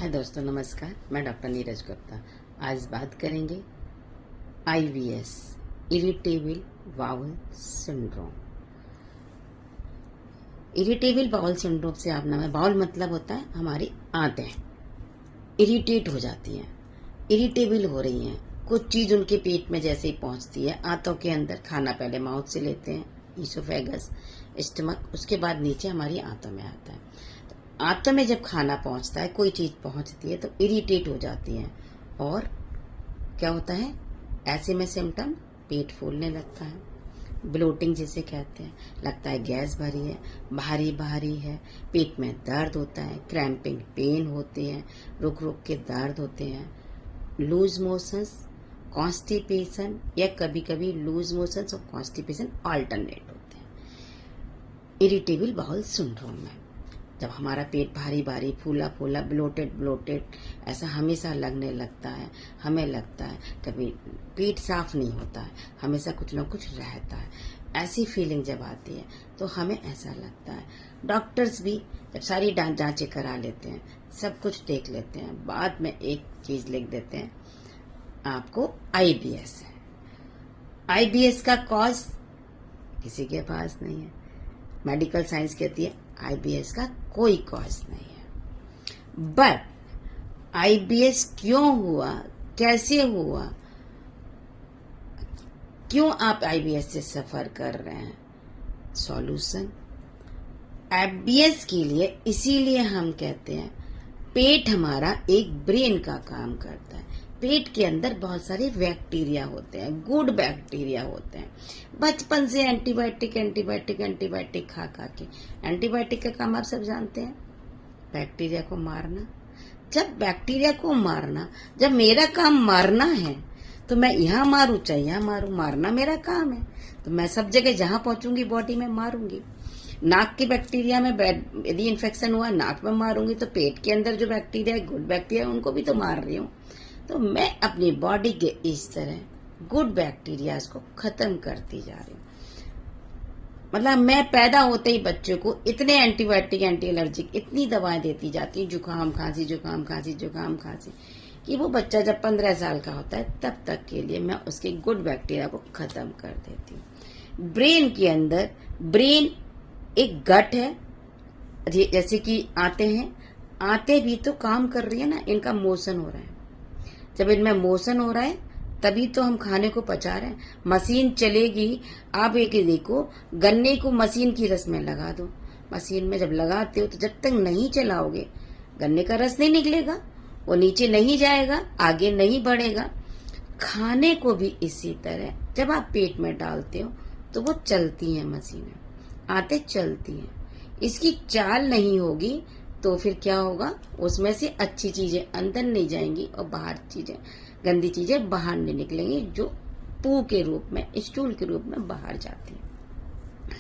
हाय दोस्तों, नमस्कार। मैं डॉक्टर नीरज गुप्ता। आज बात करेंगे IBS, irritable bowel syndrome. Irritable bowel syndrome से आप नाम है। बाउल मतलब होता है हमारी आंतें इरिटेट हो जाती हैं, इरिटेबल हो रही हैं। कुछ चीज उनके पेट में जैसे ही पहुंचती है, आंतों के अंदर खाना पहले माउथ से लेते हैं, ईसोफेगस, स्टमक, उसके बाद नीचे हमारी आंतों में आता है। आंतों में जब खाना पहुंचता है, कोई चीज पहुंचती है तो इरिटेट हो जाती है और क्या होता है, ऐसे में सिम्टम पेट फूलने लगता है, ब्लोटिंग जिसे कहते हैं, लगता है गैस भरी है, भारी भारी है, पेट में दर्द होता है, क्रैम्पिंग पेन होते हैं, रुक रुक के दर्द होते हैं, लूज मोशंस, कॉन्स्टिपेशन या कभी कभी लूज मोशंस और कॉन्स्टिपेशन अल्टरनेट होते हैं इरिटेबल बाउल सिंड्रोम में। जब हमारा पेट भारी भारी, फूला फूला, ब्लोटेड ऐसा हमेशा लगने लगता है, हमें लगता है कभी पेट साफ नहीं होता है, हमेशा कुछ न कुछ रहता है, ऐसी फीलिंग जब आती है तो हमें ऐसा लगता है। डॉक्टर्स भी जब सारी जांचें करा लेते हैं, सब कुछ देख लेते हैं, बाद में एक चीज लिख देते हैं, आपको IBS है। IBS का कॉज किसी के पास नहीं है। मेडिकल साइंस कहती है IBS का कोई कॉज नहीं है। बट IBS क्यों हुआ, कैसे हुआ, क्यों आप IBS से सफर कर रहे हैं, सॉल्यूशन IBS के लिए इसीलिए हम कहते हैं पेट हमारा एक ब्रेन का काम करता है। पेट के अंदर बहुत सारे बैक्टीरिया होते हैं, गुड बैक्टीरिया होते हैं। बचपन से एंटीबायोटिक खा के, एंटीबायोटिक का काम आप सब जानते हैं, बैक्टीरिया को मारना। जब बैक्टीरिया को मारना, जब मेरा काम मारना है तो मैं यहाँ मारूं चाहे यहाँ मारूं, मारना मेरा काम है, तो मैं सब जगह जहां पहुंचूंगी बॉडी में मारूंगी। नाक के बैक्टीरिया में यदि इन्फेक्शन हुआ, नाक में मारूंगी, तो पेट के अंदर जो बैक्टीरिया है, गुड बैक्टीरिया, उनको भी तो मार रही हूँ। तो मैं अपनी बॉडी के इस तरह गुड बैक्टीरिया को खत्म करती जा रही हूँ। मतलब मैं पैदा होते ही बच्चों को इतने एंटीबायोटिक, एंटी एलर्जिक, इतनी दवाएं देती जाती हूँ, जुकाम खांसी, कि वो बच्चा जब 15 साल का होता है तब तक के लिए मैं उसके गुड बैक्टीरिया को खत्म कर देती हूँ। ब्रेन के अंदर, ब्रेन एक गट है, जैसे कि आते हैं, आते भी तो काम कर रही है ना, इनका मोशन हो रहा है। जब इनमें मोशन हो रहा है तभी तो हम खाने को पचा रहे हैं। मशीन चलेगी, आप एक देखो, गन्ने को मशीन की रस में लगा दो, मशीन में जब लगाते हो तो जब तक नहीं चलाओगे गन्ने का रस नहीं निकलेगा, वो नीचे नहीं जाएगा, आगे नहीं बढ़ेगा। खाने को भी इसी तरह जब आप पेट में डालते हो तो वो चलती हैं मशीनें, आते चलती हैं। इसकी चाल नहीं होगी तो फिर क्या होगा, उसमें से अच्छी चीजें अंदर नहीं जाएंगी और बाहर चीजें, गंदी चीजें बाहर नहीं निकलेंगी, जो पू के रूप में, स्टूल के रूप में बाहर जाती है।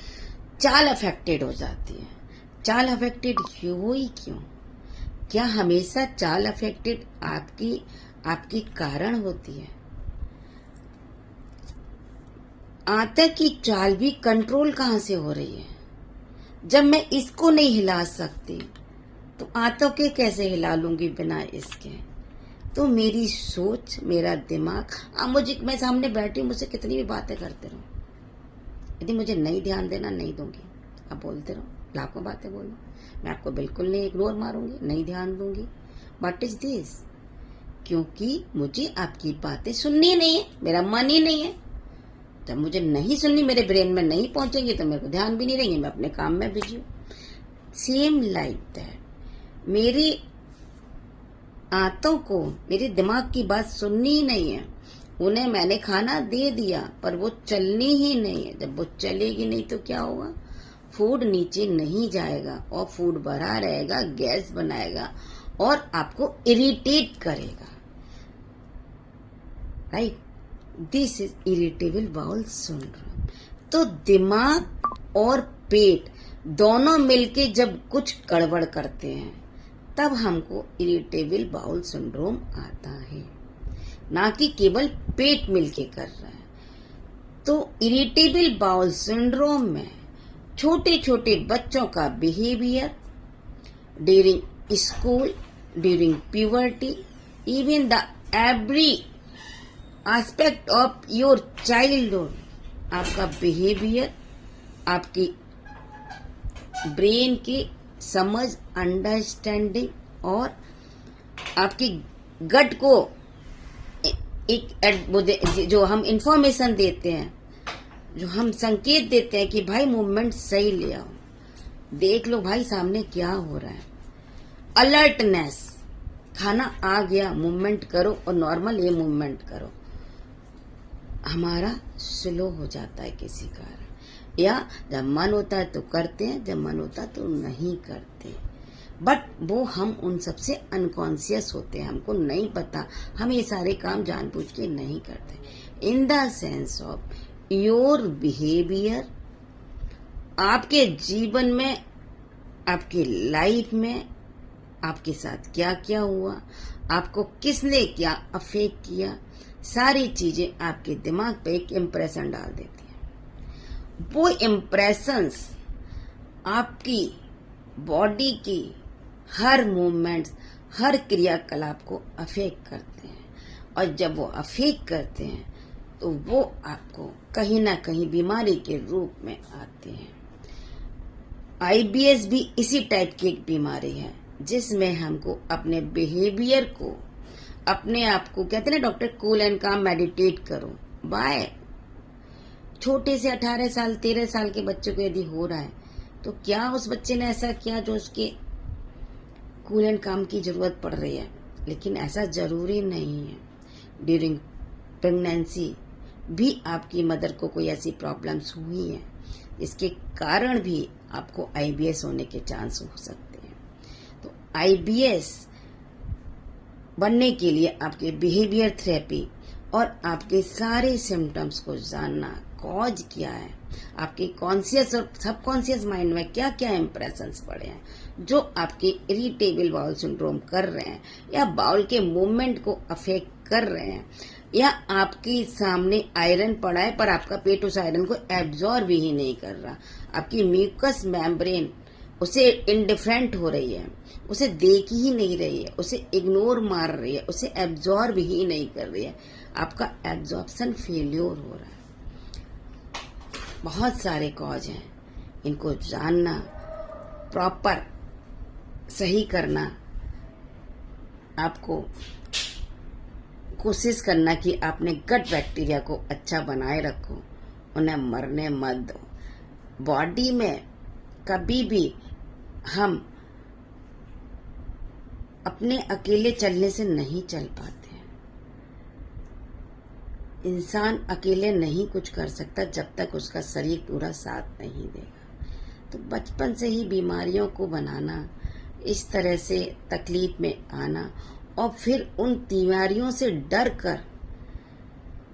चाल अफेक्टेड हो जाती है। चाल अफेक्टेड हुई क्यों? क्या हमेशा चाल अफेक्टेड आपकी कारण होती है? आंतों की चाल भी कंट्रोल कहां से हो रही है? जब मैं इसको नहीं हिला सकती तो आंतों के कैसे हिला लूंगी बिना इसके? तो मेरी सोच, मेरा दिमाग, मैं सामने बैठी हूँ, मुझसे कितनी भी बातें करते रहो, यदि मुझे नहीं ध्यान देना, नहीं दूंगी, आप बोलते रहो, लाखों बातें बोलो, मैं आपको बिल्कुल नहीं इग्नोर मारूंगी, नहीं ध्यान दूंगी। What is this? क्योंकि मुझे आपकी बातें सुननी नहीं है, मेरा मन ही नहीं है। जब मुझे नहीं सुननी, मेरे ब्रेन में नहीं पहुंचेंगे तो मेरे को ध्यान भी नहीं रहेंगे, मैं अपने काम में बिजी हूँ। सेम लाइक दैट, मेरी आंतों को मेरे दिमाग की बात सुननी ही नहीं है। उन्हें मैंने खाना दे दिया पर वो चलनी ही नहीं है। जब वो चलेगी नहीं तो क्या होगा, फूड नीचे नहीं जाएगा और फूड भरा रहेगा, गैस बनाएगा और आपको इरिटेट करेगा। Right, this is irritable bowel syndrome. तो दिमाग और पेट दोनों मिलके जब कुछ गड़बड़ करते हैं तब हमको इरिटेबल बाउल सिंड्रोम आता है, ना कि केवल पेट मिलके कर रहा है। तो इरिटेबल बाउल सिंड्रोम में छोटे छोटे बच्चों का behaviour during school, during puberty, even the every aspect of your childhood, आपका बिहेवियर, आपकी ब्रेन की समझ, अंडरस्टैंडिंग और आपकी गट को एक जो हम इंफॉर्मेशन देते हैं, जो हम संकेत देते हैं कि भाई मूवमेंट सही ले आओ, देख लो भाई सामने क्या हो रहा है, अलर्टनेस, खाना आ गया, मूवमेंट करो और नॉर्मल ये मूवमेंट करो, हमारा स्लो हो जाता है किसी कारण, या जब मन होता है तो करते हैं, जब मन होता है तो नहीं करते, बट वो हम उन सबसे अनकॉन्शियस होते हैं, हमको नहीं पता, हम ये सारे काम जानबूझ के नहीं करते। In the sense of your behaviour, आपके जीवन में, आपके लाइफ में आपके साथ क्या क्या हुआ, आपको किसने क्या अफेक्ट किया, सारी चीजें आपके दिमाग पे एक इम्प्रेशन डाल देती है। वो इम्प्रेशंस आपकी बॉडी की हर मूवमेंट्स, हर क्रियाकलाप को अफेक्ट करते हैं, और जब वो अफेक्ट करते हैं तो वो आपको कहीं ना कहीं बीमारी के रूप में आते हैं। आईबीएस भी इसी टाइप की एक बीमारी है, जिसमें हमको अपने बिहेवियर को, अपने आप को, कहते हैं ना डॉक्टर, कूल एंड काम, मेडिटेट करो। बाय छोटे से 18 साल 13 साल के बच्चों को यदि हो रहा है तो क्या उस बच्चे ने ऐसा किया जो उसके कूल एंड काम की जरूरत पड़ रही है? लेकिन ऐसा जरूरी नहीं है। ड्यूरिंग प्रेगनेंसी भी आपकी मदर को कोई ऐसी प्रॉब्लम्स हुई है इसके कारण भी आपको आईबीएस होने के चांस हो सकते हैं। तो आईबीएस बनने के लिए आपके बिहेवियर थेरेपी और आपके सारे सिम्टम्स को जानना, कॉज क्या है, आपके कॉन्शियस और सबकॉन्शियस माइंड में क्या क्या इम्प्रेशंस पड़े हैं जो आपके इरिटेबल बाउल सिंड्रोम कर रहे हैं, या बाउल के मूवमेंट को अफेक्ट कर रहे हैं, या आपके सामने आयरन पड़ा है पर आपका पेट उस आयरन को एब्जॉर्ब ही नहीं कर रहा, आपकी म्यूकस मेम्ब्रेन उसे इंडिफरेंट हो रही है, उसे देख ही नहीं रही है, उसे इग्नोर मार रही है, उसे एब्जॉर्ब ही नहीं कर रही है, आपका एब्जॉर्प्शन फेल्योर हो रहा है। बहुत सारे कॉज हैं, इनको जानना, प्रॉपर सही करना, आपको कोशिश करना कि आपने गट बैक्टीरिया को अच्छा बनाए रखो, उन्हें मरने मत दो। बॉडी में कभी भी हम अपने अकेले चलने से नहीं चल पाते हैं। इंसान अकेले नहीं कुछ कर सकता जब तक उसका शरीर पूरा साथ नहीं देगा। तो बचपन से ही बीमारियों को बनाना, इस तरह से तकलीफ में आना, और फिर उन बीमारियों से डर कर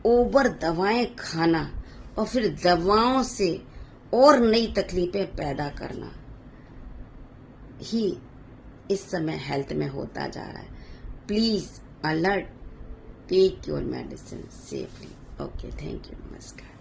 ओवर दवाएं खाना, और फिर दवाओं से और नई तकलीफें पैदा करना ही इस समय हेल्थ में होता जा रहा है। Please alert, take your medicine safely. Okay, thank you, नमस्कार।